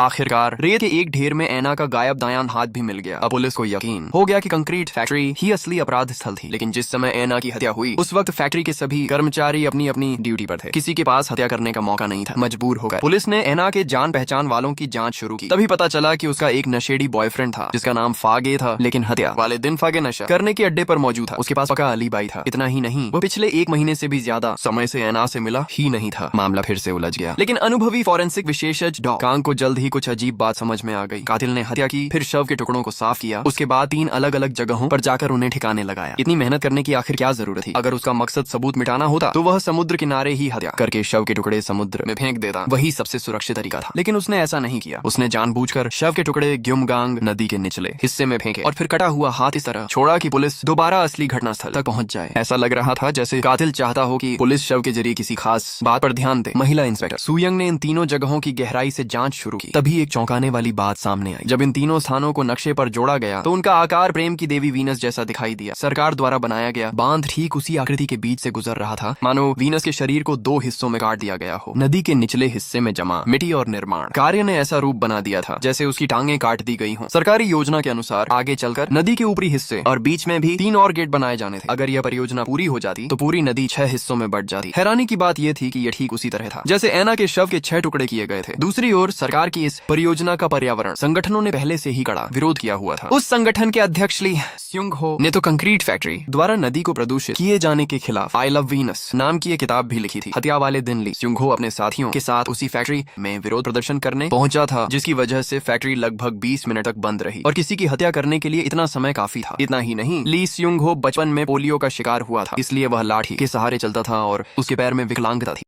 आखिरकार रेत के एक ढेर में ऐना का गायब दायां हाथ भी मिल गया। अब पुलिस को यकीन हो गया कि कंक्रीट फैक्ट्री ही असली अपराध स्थल थी। लेकिन जिस समय ऐना की हत्या हुई उस वक्त फैक्ट्री के सभी कर्मचारी अपनी अपनी ड्यूटी पर थे। किसी के पास हत्या करने का मौका नहीं था। मजबूर होकर पुलिस ने ऐना के जान पहचान वालों की जांच शुरू की। तभी पता चला कि उसका एक नशेड़ी बॉयफ्रेंड था जिसका नाम फागे था। लेकिन हत्या वाले दिन फागे नशा करने के अड्डे पर मौजूद था। उसके पास पक्का अलीबाई था। इतना ही नहीं, वो पिछले 1 महीने से भी ज्यादा समय से ऐना से मिला ही नहीं था। मामला फिर से उलझ गया। लेकिन अनुभवी फॉरेंसिक विशेषज्ञ डॉ कांग को जल्द ही कुछ अजीब बात समझ में आ गई। कातिल ने हत्या की, फिर शव के टुकड़ों को साफ किया, उसके बाद 3 अलग अलग जगहों पर जाकर उन्हें ठिकाने लगाया। इतनी मेहनत करने की आखिर क्या जरूरत थी? अगर उसका मकसद सबूत मिटाना होता तो वह समुद्र किनारे ही हत्या करके शव के टुकड़े समुद्र में फेंक देता। वही सबसे सुरक्षित तरीका था। लेकिन उसने ऐसा नहीं किया। उसने जानबूझकर शव के टुकड़े ग्युमगांग नदी के निचले हिस्से में फेंके और फिर कटा हुआ हाथ इस तरह छोड़ा कि पुलिस दोबारा असली घटनास्थल तक पहुंच जाए। ऐसा लग रहा था जैसे कातिल चाहता हो कि पुलिस शव के जरिए किसी खास बात पर ध्यान दे। महिला इंस्पेक्टर सुयंग ने इन तीनों जगहों की गहराई से जांच शुरू की। तभी एक चौंकाने वाली बात सामने आई। जब इन तीनों स्थानों को नक्शे पर जोड़ा गया तो उनका आकार प्रेम की देवी वीनस जैसा दिखाई दिया। सरकार द्वारा बनाया गया बांध ठीक उसी आकृति के बीच से गुजर रहा था, मानो वीनस के शरीर को 2 हिस्सों में काट दिया गया हो। नदी के निचले हिस्से में जमा मिट्टी और निर्माण कार्य ने ऐसा रूप बना दिया था जैसे उसकी टांगें काट दी गई हों। सरकारी योजना के अनुसार आगे चलकर नदी के ऊपरी हिस्से और बीच में भी 3 और गेट बनाए जाने थे। अगर यह परियोजना पूरी हो जाती तो पूरी नदी 6 हिस्सों में बंट जाती। हैरानी की बात यह थी कि यह ठीक उसी तरह था जैसे ऐना के शव के 6 टुकड़े किए गए थे। दूसरी ओर सरकार की इस परियोजना का पर्यावरण संगठनों ने पहले से ही कड़ा विरोध किया हुआ था। उस संगठन के अध्यक्ष ली स्युंग हो ने तो कंक्रीट फैक्ट्री द्वारा नदी को प्रदूषित किए जाने के खिलाफ आई लव वीनस नाम की एक किताब भी लिखी थी। हत्या वाले दिन ली स्युंग हो अपने साथियों के साथ उसी फैक्ट्री में विरोध प्रदर्शन करने पहुंचा था, जिसकी वजह से फैक्ट्री लगभग 20 मिनट तक बंद रही और किसी की हत्या करने के लिए इतना समय काफी था। इतना ही नहीं, ली स्युंग हो बचपन में पोलियो का शिकार हुआ था, इसलिए वह लाठी के सहारे चलता था और उसके पैर में विकलांगता थी।